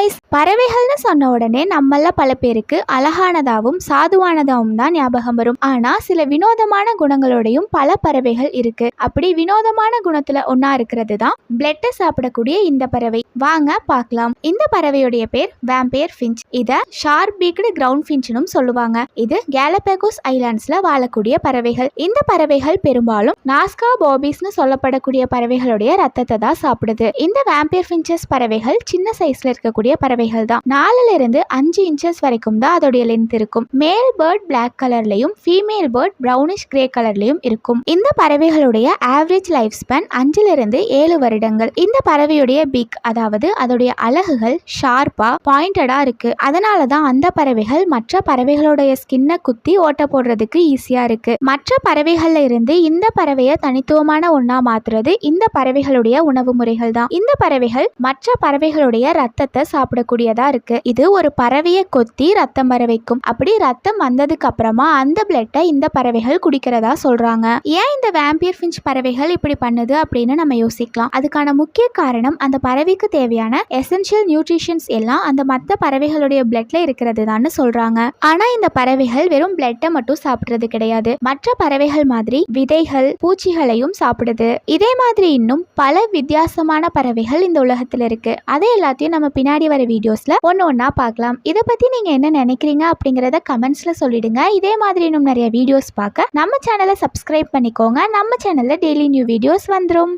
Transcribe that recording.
Guys, பறவைகள்னு சொன்ன உடனே நம்மள பல பேருக்கு அழகானதாகவும் சாதுவானதாகவும் தான் ஞாபகம் வரும். ஆனா சில வினோதமான குணங்களோடையும் பல பறவைகள் இருக்கு. அப்படி வினோதமான குணத்துல ஒன்னா இருக்கிறது தான் பிளட்டை சாப்பிடக்கூடிய இந்த பறவை. வாங்க பார்க்கலாம். இந்த பறவையுடைய பேர் வேம்பயர் ஃபின்ச். இத ஷார்ப் பீக்டு கிரவுண்ட் ஃபின்ச்னும் சொல்லுவாங்க. இது கேலபகோஸ் ஐலாண்ட்ஸ்ல வாழக்கூடிய பறவைகள். இந்த பறவைகள் பெரும்பாலும் நாஸ்கா பாபிஸ்னு சொல்லப்படக்கூடிய பறவைகளுடைய ரத்தத்தை தான் சாப்பிடுது. இந்த வேம்பயர் ஃபின்ச்சஸ் பறவைகள் சின்ன சைஸ்ல இருக்கக்கூடிய பறவைகள் தான். 4 இருந்து 5 இன்ச்சஸ் வரைக்கும் தான் அதோடைய லென்த் இருக்கும். மேல் பேர்ட் பிளாக் கலர்லயும் ஃபீமேல் பேர்ட் பிரவுனிஷ் கிரே கலர்லயும் இருக்கும். இந்த பறவைகளுடைய ஆவரேஜ் லைஃப் ஸ்பேன் 5 இருந்து 7 வருடங்கள். இந்த பறவையுடைய பீக், அதாவது அதோடைய அலகுகள் ஷார்ப்பா பாயிண்டடா இருக்கு. அதனாலதான் அந்த பறவைகள் மற்ற பறவைகளுடைய ஸ்கின்னை குத்தி ஓட்ட போடுறதுக்கு ஈஸியா இருக்கு. மற்ற பறவைகள்ல இருந்து இந்த பறவையை தனித்துவமான ஒன்னா மாத்துறது இந்த பறவைகளுடைய உணவு முறைகள் தான். இந்த பறவைகள் மற்ற பறவைகளுடைய ரத்தத்தை சாப்பிடக்கூடியதா இருக்கு. இது ஒரு பறவையை கொத்தி ரத்தம் வர வைக்கும். அப்படி ரத்தம் வந்ததுக்கு அப்புறமா அந்த பிளட்டை இந்த பறவைகள் குடிக்கிறதா சொல்றாங்க. ஏன் இந்த வேம்பயர் ஃபின்ச் பறவைகள் இப்படி பண்ணுது அப்படின்னு நம்ம யோசிக்கலாம். அதுக்கான முக்கிய காரணம் அந்த பறவைக்கு தேவையான எசென்ஷியல் நியூட்ரிஷன்ஸ் எல்லாம் அந்த மற்ற பறவைகளுடைய பிளட்ல இருக்கிறது தான் சொல்றாங்க. ஆனா இந்த பறவைகள் வெறும் பிளட்டை மட்டும் சாப்பிடுறது கிடையாது. மற்ற பறவைகள் மாதிரி விதைகள் பூச்சிகளையும் சாப்பிடுது. இதே மாதிரி இன்னும் பல வித்தியாசமான பறவைகள் இந்த உலகத்துல இருக்கு. அதை எல்லாத்தையும் நம்ம பின்னாடி வர வீடியோஸ்ல ஒன்னா பார்க்கலாம். இதை பத்தி நீங்க என்ன நினைக்கிறீங்க அப்படிங்கறத கமெண்ட்ஸ்ல சொல்லிடுங்க. இதே மாதிரி இன்னும் நிறைய வீடியோஸ் பார்க்க நம்ம சேனலை சப்ஸ்கிரைப் பண்ணிக்கோங்க. நம்ம சேனல்ல டெய்லி நியூ வீடியோஸ் வந்துரும்.